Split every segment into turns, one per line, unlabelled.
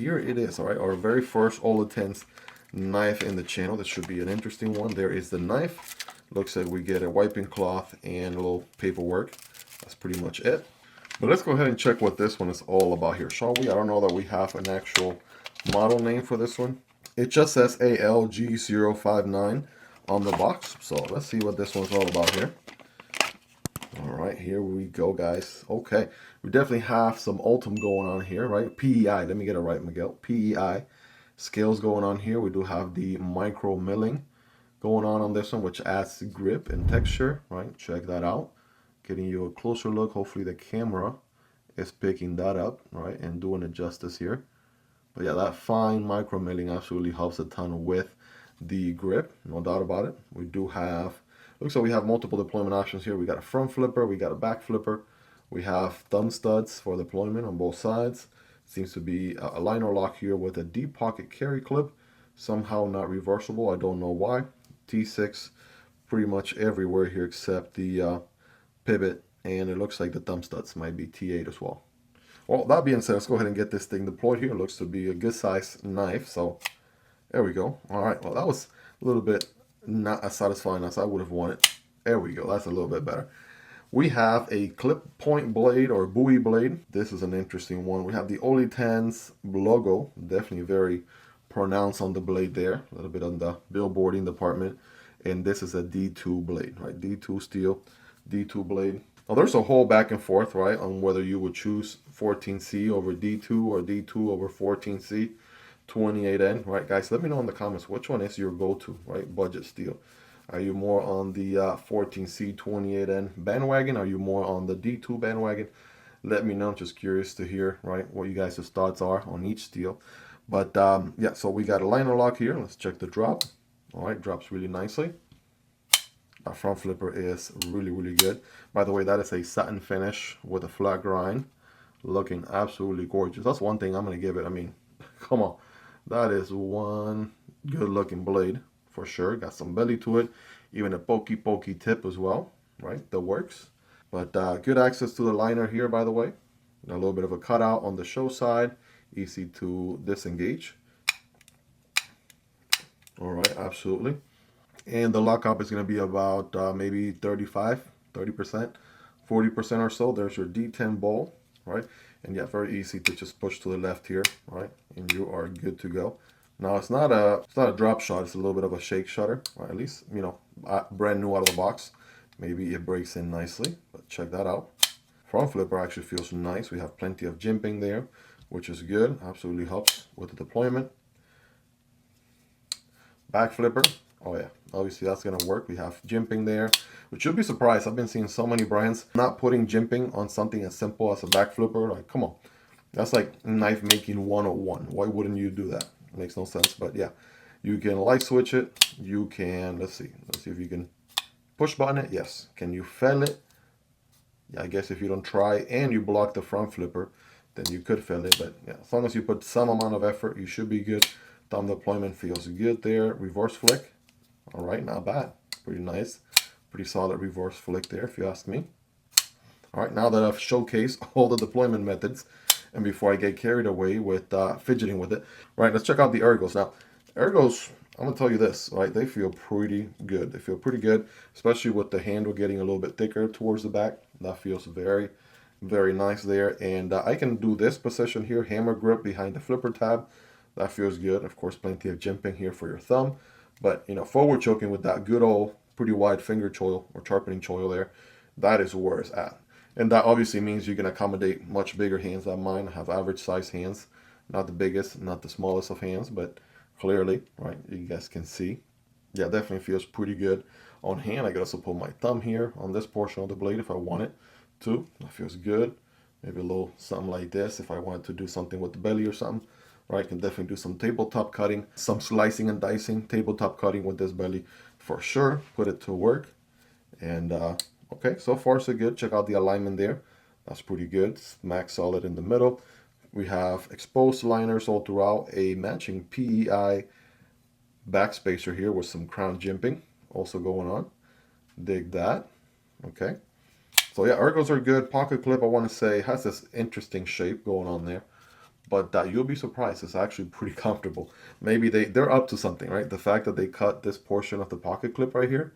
here it is, all right, our very first Olitans knife in the channel. This should be an interesting one. There is the knife. Looks like we get a wiping cloth and a little paperwork. That's pretty much it. But let's go ahead and check what this one is all about here, shall we? I don't know that we have an actual model name for this one. It just says ALG059 on the box. So let's see what this one's all about here. All right, here we go, guys. Okay, we definitely have some Ultim going on here, right? PEI, let me get it right, Miguel. PEI scales going on here. We do have the micro milling going on this one, which adds grip and texture, right? Check that out. Getting you a closer look. Hopefully the camera is picking that up, right? And doing it justice here. But yeah, that fine micro milling absolutely helps a ton with the grip, no doubt about it. We do have, looks like we have multiple deployment options here. We got a front flipper, we got a back flipper. We have thumb studs for deployment on both sides. Seems to be a liner lock here with a deep pocket carry clip. Somehow not reversible, I don't know why. T6 pretty much everywhere here except the pivot, and it looks like the thumb studs might be T8 as well. Well, that being said, let's go ahead and get this thing deployed here. It looks to be a good size knife, so there we go. All right, well, that was a little bit not as satisfying as I would have wanted. There we go, that's a little bit better. We have a clip point blade or Bowie blade. This is an interesting one. We have the Olitans logo, definitely very pronounced on the blade there, a little bit on the billboarding department. And this is a D2 blade, right? D2 steel, D2 blade. Now there's a whole back and forth, right, on whether you would choose 14C over D2 or D2 over 14C 28N, right, guys? Let me know in the comments which one is your go-to, right, budget steel. Are you more on the 14C 28N bandwagon? Are you more on the D2 bandwagon? Let me know. I'm just curious to hear, right, what you guys' thoughts are on each steel. But yeah, so we got a liner lock here. Let's check the drop. All right, drops really nicely. Our front flipper is really, really good. By the way, that is a satin finish with a flat grind. Looking absolutely gorgeous. That's one thing I'm going to give it. I mean, come on. That is one good looking blade for sure. Got some belly to it. Even a pokey tip as well, right? That works. But good access to the liner here, by the way. A little bit of a cutout on the show side. Easy to disengage. All right, absolutely. And the lockup is going to be about maybe 30%, 40% or so. There's your D10 bowl, right? And yeah, very easy to just push to the left here, right? And you are good to go. Now it's not a drop shot. It's a little bit of a shake shutter, or at least, you know, brand new out of the box. Maybe it breaks in nicely, but check that out. Front flipper actually feels nice. We have plenty of jimping there, which is good. Absolutely helps with the deployment. Back flipper. Oh yeah, obviously that's gonna work. We have jimping there, which you'll be surprised. I've been seeing so many brands not putting jimping on something as simple as a back flipper. Like, come on, that's like knife making 101. Why wouldn't you do that? It makes no sense. But yeah, you can light switch it. You can, let's see if you can push button it. Yes. Can you fell it? Yeah, I guess if you don't try and you block the front flipper, then you could fell it. But yeah, as long as you put some amount of effort, you should be good. Thumb deployment feels good there. Reverse flick. All right, not bad. Pretty nice. Pretty solid reverse flick there, if you ask me. All right, now that I've showcased all the deployment methods, and before I get carried away with fidgeting with it, right, let's check out the ergos. Now, ergos, I'm going to tell you this, right, they feel pretty good. They feel pretty good, especially with the handle getting a little bit thicker towards the back. That feels very, very nice there. And I can do this position here, hammer grip behind the flipper tab. That feels good. Of course, plenty of jimping here for your thumb. But, you know, forward choking with that good old pretty wide finger choil or sharpening choil there, that is where it's at. And that obviously means you can accommodate much bigger hands than mine. I have average size hands, not the biggest, not the smallest of hands, but clearly, right, you guys can see. Yeah, definitely feels pretty good on hand. I could also put my thumb here on this portion of the blade if I wanted to. That feels good. Maybe a little something like this if I wanted to do something with the belly or something. Right, can definitely do some tabletop cutting, some slicing and dicing, tabletop cutting with this belly for sure. Put it to work. And okay, so far so good. Check out the alignment there. That's pretty good. Smack solid in the middle. We have exposed liners all throughout. A matching PEI backspacer here with some crown jimping also going on. Dig that. Okay. So yeah, ergos are good. Pocket clip, I want to say, has this interesting shape going on there. but you'll be surprised. It's actually pretty comfortable. Maybe they're up to something, right? The fact that they cut this portion of the pocket clip right here,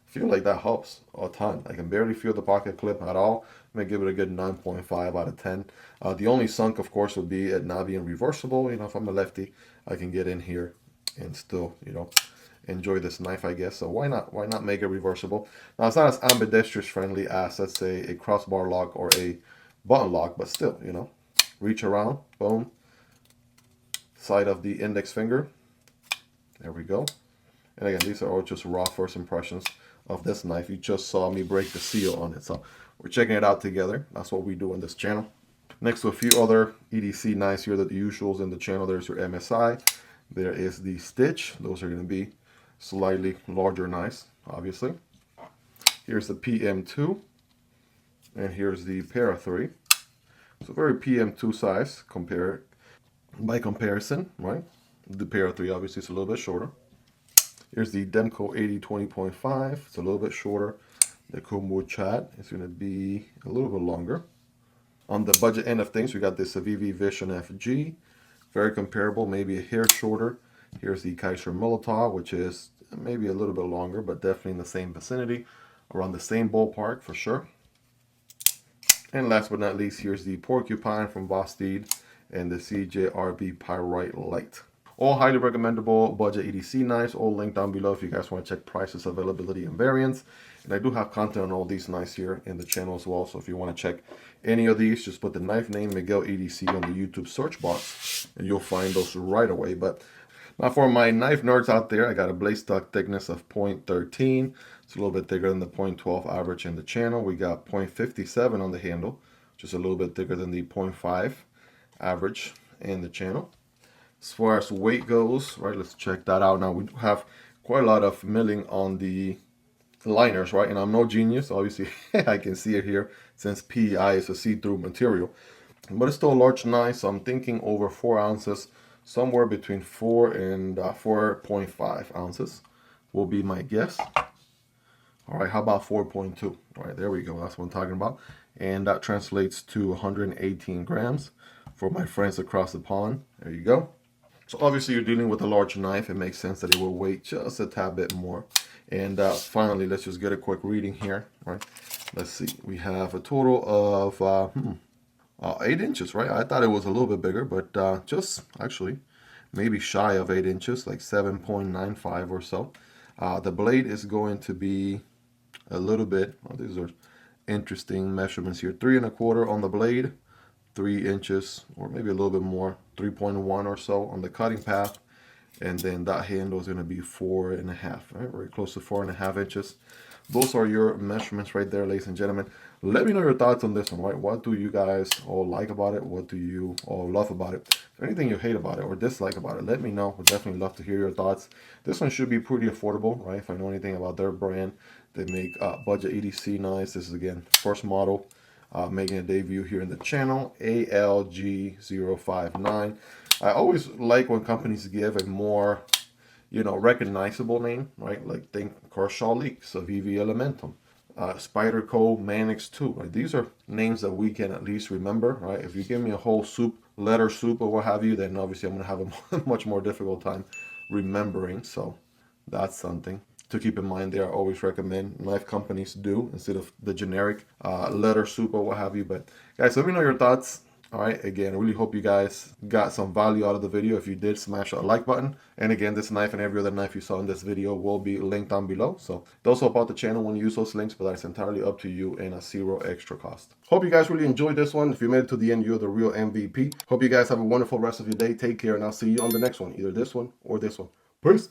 I feel like that helps a ton. I can barely feel the pocket clip at all. I'm gonna give it a good 9.5 out of 10. The only sunk, of course, would be it not being reversible. You know, if I'm a lefty, I can get in here and still, you know, enjoy this knife, I guess. So why not? Why not make it reversible? Now, it's not as ambidextrous friendly as, let's say, a crossbar lock or a button lock, but still, you know, reach around, boom, side of the index finger. There we go. And again, these are all just raw first impressions of this knife. You just saw me break the seal on it, so we're checking it out together. That's what we do on this channel. Next to a few other EDC knives here, the usuals in the channel. There's your MSI. There is the Stitch. Those are going to be slightly larger knives, obviously. Here's the PM2, and here's the Para 3. So very PM2 size by comparison, right? The Para 3 obviously is a little bit shorter. Here's the Demko AD 20.5. It's a little bit shorter. The Kunwu Chad is going to be a little bit longer. On the budget end of things, we got the Civivi Vision FG. Very comparable, maybe a hair shorter. Here's the Kizer Militaw, which is maybe a little bit longer, but definitely in the same vicinity, around the same ballpark for sure. And last but not least, here's the Porcupine from Vosteed and the CJRB Pyrite Light. All highly recommendable budget EDC knives, all linked down below if you guys want to check prices, availability, and variants. And I do have content on all these knives here in the channel as well, so if you want to check any of these, just put the knife name Miguel EDC on the YouTube search box, and you'll find those right away. But now for my knife nerds out there, I got a blade stock thickness of 0.13. It's a little bit thicker than the 0.12 average in the channel. We got 0.57 on the handle, which is a little bit thicker than the 0.5 average in the channel. As far as weight goes, right, let's check that out. Now, we do have quite a lot of milling on the liners, right? And I'm no genius, obviously. I can see it here since PEI is a see-through material. But it's still a large knife, so I'm thinking over 4 ounces, somewhere between 4 and 4.5 ounces will be my guess. All right, how about 4.2? All right, there we go. That's what I'm talking about. And that translates to 118 grams for my friends across the pond. There you go. So obviously you're dealing with a large knife. It makes sense that it will weigh just a tad bit more. And finally, let's just get a quick reading here, right? Let's see. We have a total of 8 inches, right? I thought it was a little bit bigger, but just actually maybe shy of 8 inches, like 7.95 or so. The blade is going to be a little bit, these are interesting measurements here, 3 1/4 on the blade, 3 inches or maybe a little bit more, 3.1 or so on the cutting path, and then that handle is going to be 4.5, right? Very close to 4.5 inches. Those are your measurements right there, ladies and gentlemen. Let me know your thoughts on this one, right? What do you guys all like about it? What do you all love about it? Is there anything you hate about it or dislike about it? Let me know. Would definitely love to hear your thoughts. This one should be pretty affordable, right? If I know anything about their brand, they make budget EDC knives. This is, again, first model making a debut here in the channel, G059. I always like when companies give a more, you know, recognizable name, right? Like think Kershaw Leak, Civivi Elementum, Spyderco Manix 2. Right? These are names that we can at least remember, right? If you give me a whole letter soup or what have you, then obviously I'm going to have a much more difficult time remembering. So that's something to keep in mind there. I always recommend knife companies do instead of the generic letter soup or what have you. But guys, let me know your thoughts. All right, again, I really hope you guys got some value out of the video. If you did, smash that like button. And again, this knife and every other knife you saw in this video will be linked down below. So those help out the channel when you use those links, but that's entirely up to you and a 0 extra cost. Hope you guys really enjoyed this one. If you made it to the end, you're the real MVP. Hope you guys have a wonderful rest of your day. Take care, and I'll see you on the next one, either this one or this one. Peace.